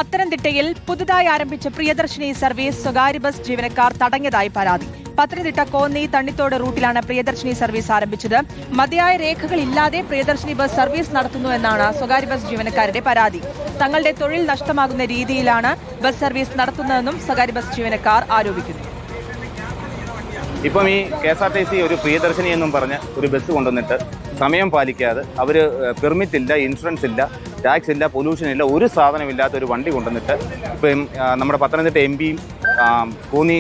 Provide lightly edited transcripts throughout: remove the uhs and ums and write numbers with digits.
പത്തനംതിട്ടയിൽ പുതുതായി ആരംഭിച്ച പ്രിയദർശിനി സർവീസ് സ്വകാര്യ ബസ് ജീവനക്കാർ തടഞ്ഞതായി പരാതി. പത്തനംതിട്ട കോന്നി തണ്ണിത്തോട് റൂട്ടിലാണ് പ്രിയദർശിനി സർവീസ് ആരംഭിച്ചത്. മതിയായ രേഖകളില്ലാതെ പ്രിയദർശിനി ബസ് സർവീസ് നടത്തുന്നുവെന്നാണ് സ്വകാര്യ ബസ് ജീവനക്കാരുടെ പരാതി. തങ്ങളുടെ തൊഴിൽ നഷ്ടമാകുന്ന രീതിയിലാണ് ബസ് സർവീസ് നടത്തുന്നതെന്നും സ്വകാര്യ ബസ് ജീവനക്കാർ ആരോപിക്കുന്നു. ഇപ്പം ഈ KSRTC ഒരു പ്രിയദർശിനി എന്നും പറഞ്ഞ് ഒരു ബസ് കൊണ്ടുവന്നിട്ട് സമയം പാലിക്കാതെ അവർ പെർമിറ്റ് ഇല്ല, ഇൻഷുറൻസ് ഇല്ല, ടാക്സ് ഇല്ല, പൊല്യൂഷൻ ഇല്ല, ഒരു സാധനമില്ലാത്ത ഒരു വണ്ടി കൊണ്ടുവന്നിട്ട് ഇപ്പം നമ്മുടെ പത്തനംതിട്ട MP-യും കോന്നി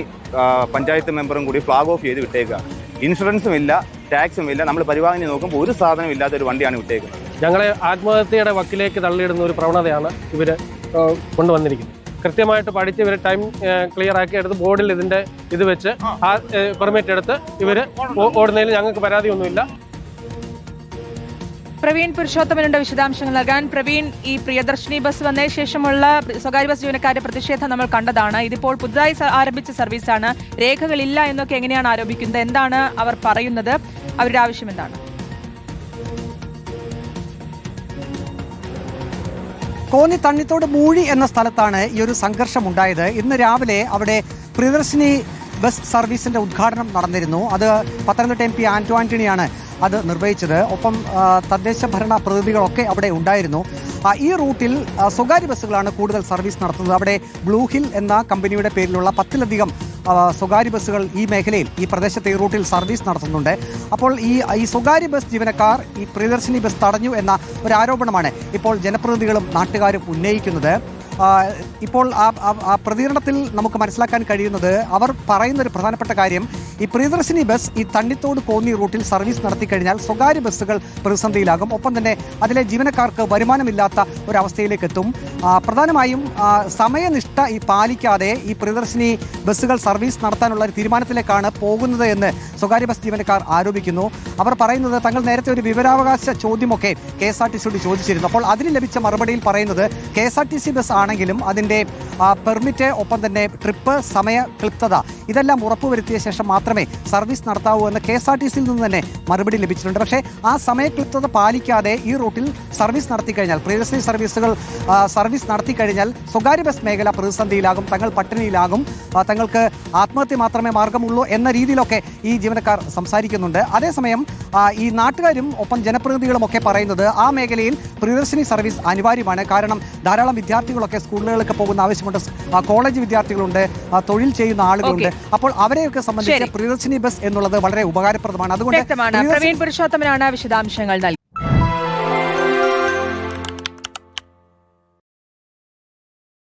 പഞ്ചായത്ത് മെമ്പറും കൂടി ഫ്ലാഗ് ഓഫ് ചെയ്ത് വിട്ടേക്കുക. ഇൻഷുറൻസും ഇല്ല, ടാക്സും ഇല്ല. നമ്മൾ പരിവാഹനം നോക്കുമ്പോൾ ഒരു സാധനം ഇല്ലാത്ത ഒരു വണ്ടിയാണ് വിട്ടേക്കുന്നത്. ഞങ്ങളെ ആത്മഹത്യയുടെ വക്കിലേക്ക് തള്ളിയിടുന്ന ഒരു പ്രവണതയാണ് ഇവർ കൊണ്ടുവന്നിരിക്കുന്നത്. കൃത്യമായിട്ട് പഠിച്ച് ഇവർ ടൈം ക്ലിയർ ആക്കി എടുത്ത് ബോർഡിൽ ഇതിന്റെ ഇത് വെച്ച് ആ പെർമിറ്റ് എടുത്ത് ഇവർ ഓടുന്നതിൽ ഞങ്ങൾക്ക് പരാതിയൊന്നുമില്ല. പ്രവീൺ പുരുഷോത്തമനുണ്ട് വിശദാംശങ്ങൾ നൽകാൻ. പ്രവീൺ, ഈ പ്രിയദർശിനി ബസ് വന്നതിന് ശേഷമുള്ള സ്വകാര്യ ബസ് ജീവനക്കാരുടെ പ്രതിഷേധം നമ്മൾ കണ്ടതാണ്. ഇതിപ്പോൾ പുതുതായി ആരംഭിച്ച സർവീസാണ്, രേഖകളില്ല എന്നൊക്കെ എങ്ങനെയാണ് ആരോപിക്കുന്നത്? എന്താണ് അവർ പറയുന്നത്? അവരുടെ ആവശ്യം എന്താണ്? കോന്നി തണ്ണിത്തോട് മൂഴി എന്ന സ്ഥലത്താണ് ഈ ഒരു സംഘർഷമുണ്ടായത്. ഇന്ന് രാവിലെ അവിടെ പ്രിയദർശിനി ബസ് സർവീസിന്റെ ഉദ്ഘാടനം നടന്നിരുന്നു. അത് പത്തനംതിട്ട MP ആന്റോ ആന്റണിയാണ് അത് നിർവഹിച്ചത്. ഒപ്പം തദ്ദേശ ഭരണ പ്രതിനിധികളൊക്കെ അവിടെ ഉണ്ടായിരുന്നു. ഈ റൂട്ടിൽ സ്വകാര്യ ബസ്സുകളാണ് കൂടുതൽ സർവീസ് നടത്തുന്നത്. അവിടെ ബ്ലൂ ഹിൽ എന്ന കമ്പനിയുടെ പേരിലുള്ള 10-ലധികം സ്വകാര്യ ബസ്സുകൾ ഈ മേഖലയിൽ, ഈ പ്രദേശത്തെ ഈ റൂട്ടിൽ സർവീസ് നടത്തുന്നുണ്ട്. അപ്പോൾ ഈ സ്വകാര്യ ബസ് ജീവനക്കാർ ഈ പ്രിയദർശിനി ബസ് തടഞ്ഞു എന്ന ഒരു ആരോപണമാണ് ഇപ്പോൾ ജനപ്രതിനിധികളും നാട്ടുകാരും ഉന്നയിക്കുന്നത്. ഇപ്പോൾ ആ പ്രതികരണത്തിൽ നമുക്ക് മനസ്സിലാക്കാൻ കഴിയുന്നത്, അവർ പറയുന്ന ഒരു പ്രധാനപ്പെട്ട കാര്യം, ഈ പ്രിയദർശിനി ബസ് ഈ തണ്ണിത്തോട് കോന്നി റൂട്ടിൽ സർവീസ് നടത്തിക്കഴിഞ്ഞാൽ സ്വകാര്യ ബസ്സുകൾ പ്രതിസന്ധിയിലാകും. ഒപ്പം തന്നെ അതിലെ ജീവനക്കാർക്ക് വരുമാനമില്ലാത്ത ഒരവസ്ഥയിലേക്ക് എത്തും. പ്രധാനമായും സമയനിഷ്ഠ ഈ പാലിക്കാതെ ഈ പ്രിയദർശിനി ബസ്സുകൾ സർവീസ് നടത്താനുള്ള ഒരു തീരുമാനത്തിലേക്കാണ് പോകുന്നത് എന്ന് സ്വകാര്യ ബസ് ജീവനക്കാർ ആരോപിക്കുന്നു. അവർ പറയുന്നത്, തങ്ങൾ നേരത്തെ ഒരു വിവരാവകാശ ചോദ്യമൊക്കെ KSRTCയോട് ചോദിച്ചിരുന്നു. അപ്പോൾ അതിന് ലഭിച്ച മറുപടിയിൽ പറയുന്നത്, KSRTC ബസ് ആണെങ്കിലും അതിൻ്റെ പെർമിറ്റ്, ഒപ്പം തന്നെ ട്രിപ്പ്, സമയ ക്ലിപ്തത ഇതെല്ലാം ഉറപ്പുവരുത്തിയ ശേഷം മാത്രമേ സർവീസ് നടത്താവൂ എന്ന് KSRTCയിൽ നിന്ന് തന്നെ മറുപടി ലഭിച്ചിട്ടുണ്ട്. പക്ഷേ ആ സമയക്ലിപ്തത പാലിക്കാതെ ഈ റൂട്ടിൽ സർവീസ് നടത്തിക്കഴിഞ്ഞാൽ, പ്രിയദർശിനി സർവീസുകൾ സർവീസ് നടത്തിക്കഴിഞ്ഞാൽ സ്വകാര്യ ബസ് മേഖല പ്രതിസന്ധിയിലാകും, തങ്ങൾ പട്ടിണിയിലാകും, തങ്ങൾക്ക് ആത്മഹത്യ മാത്രമേ മാർഗമുള്ളൂ എന്ന രീതിയിലൊക്കെ ഈ ജീവനക്കാർ സംസാരിക്കുന്നുണ്ട്. അതേസമയം ഈ നാട്ടുകാരും ഒപ്പം ജനപ്രതിനിധികളും ഒക്കെ പറയുന്നത്, ആ മേഖലയിൽ പ്രിയദർശിനി സർവീസ് അനിവാര്യമാണ്. കാരണം ധാരാളം വിദ്യാർത്ഥികളൊക്കെ സ്കൂളുകളിലൊക്കെ പോകുന്ന ആവശ്യമുണ്ട്, കോളേജ് വിദ്യാർത്ഥികളുണ്ട്, തൊഴിൽ ചെയ്യുന്ന ആളുകളുണ്ട്. അപ്പോൾ അവരെയൊക്കെ സംബന്ധിച്ച് പ്രിയദർശിനി ബസ് എന്നുള്ളത് വളരെ ഉപകാരപ്രദമാണ്. അതുകൊണ്ട് പ്രവീൺ പുരുഷോത്തമനാണ് വിശദാംശങ്ങൾ നൽകി.